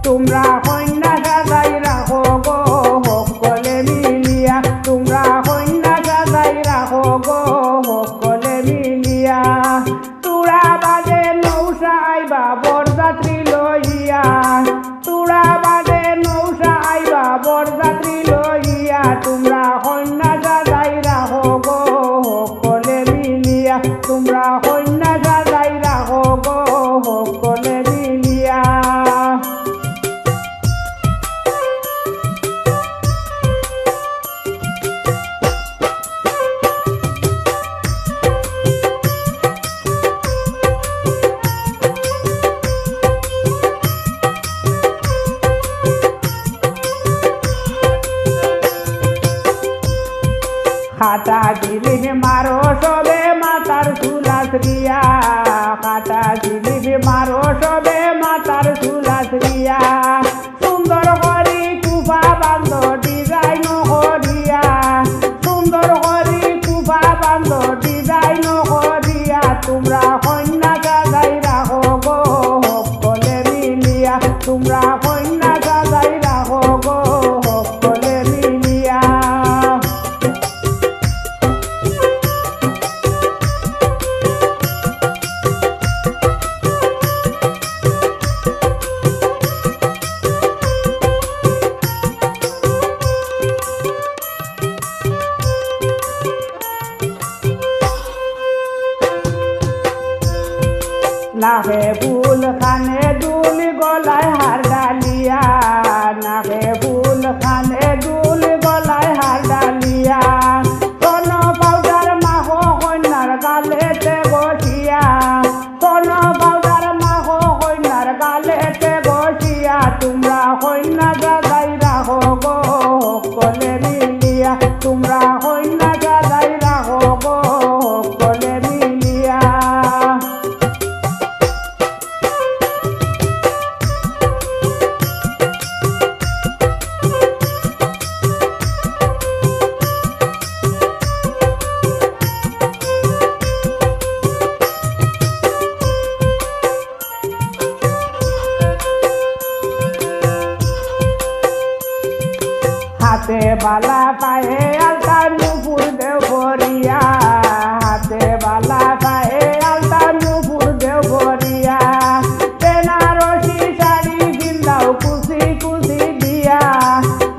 তোমরা কন্যা সাজাই রাখো গো সকলে মিলিয়া, তোমরা কন্যা সাজাই রাখো গো সকলে মিলিয়া। তোরা বাদে নৌসা আইবা বরযাত্রী লইয়া, তোরা বাদে নৌসা আইবা বরযাত্রী লইয়া, তোমরা কন্যা সাজাই রাখো গো সকলে মিলিয়া, তোমরা কন্যা সাজাই রাখো গো সকলে মিলিয়া। খাটা জিলিপি মারো সবে মাতার চুলাস দিয়া, খাটা জিলিপি মারো সবে মাতার চুলাস দিয়া। সুন্দর করি কুফা বান্ধ ডিজাইন করিয়া, সুন্দর করি কুফা বান্ধ ডিজাইন করিয়া, তোমরা কন্যা সাজাই রাখো গো সকলে মিলিয়া, তোমরা কন্যা সাজাই রাখো গো সকলে মিলিয়া। নাকে ফুল খানে দুল গলায় হার ডালিয়া, নাকে ফুল খানে দুল গলায় হার ডালিয়া। সোন পাউডার মাখো কন্যার গালেতে বসিয়া, সোন পাউডার মাখো কন্যার গালেতে বসিয়া, তোমরা কন্যা সাজাই রাখো গো সকলে মিলিয়া, তোমরা কন্যা সাজাই রাখো গো সকলে মিলিয়া। হাতে বালা পায়ে আলতা নুপুর দেও ভরিয়া, হাতে বালা পায়ে আলতা নুপুর দেও ভরিয়া। বেনারসি শাড়ি বিন্দাও কুচি কুচি দিয়া,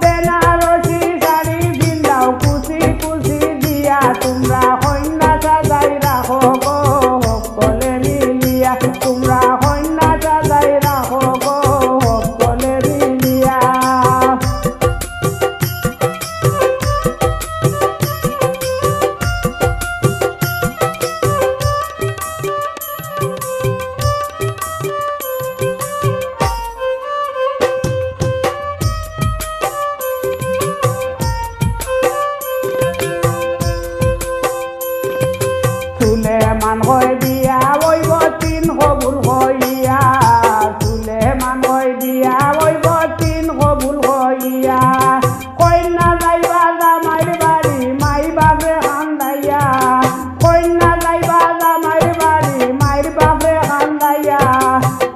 বেনারসি শাড়ি বিন্দাও কুচি কুচি দিয়া, তোমরা কন্যা সাজাই রাখো গো সকলে মিলিয়া, তোমরা কন্যা সাজাই রাখো গো সকলে মিলিয়া। সুলেমান হয় দিয়া ওইব তিন কবুল হইয়া, সুলেমান হয় দিয়া ওইব তিন কবুল হইয়া। কন্যা যাইবা জামাইর বাড়ি মাই বাপে কান্দাইয়া, কন্যা যাইবা জামাইর বাড়ি মাইর বাপে কান্দাইয়া,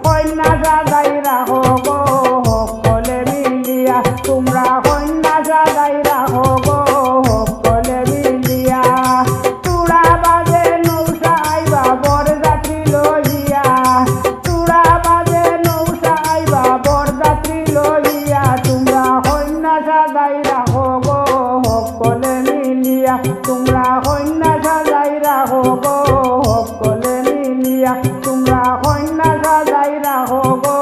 কন্যা সাজাই রাখো গো সকলে মিলিয়া, তোমরা কন্যা সাজাই রাখো গো সকলে মিলিয়া। তোরা বাজে নৌসা আইবা বরযাত্রী লইয়া, তোরা বাজে নৌসা আইবা বরযাত্রী লইয়া, তোমরা কন্যা সাজাই রাখো গো সকলে মিলিয়া, তোমরা কন্যা সাজাই রাখো গো সকলে মিলিয়া, তোমরা কন্যা সাজাই রাখো গো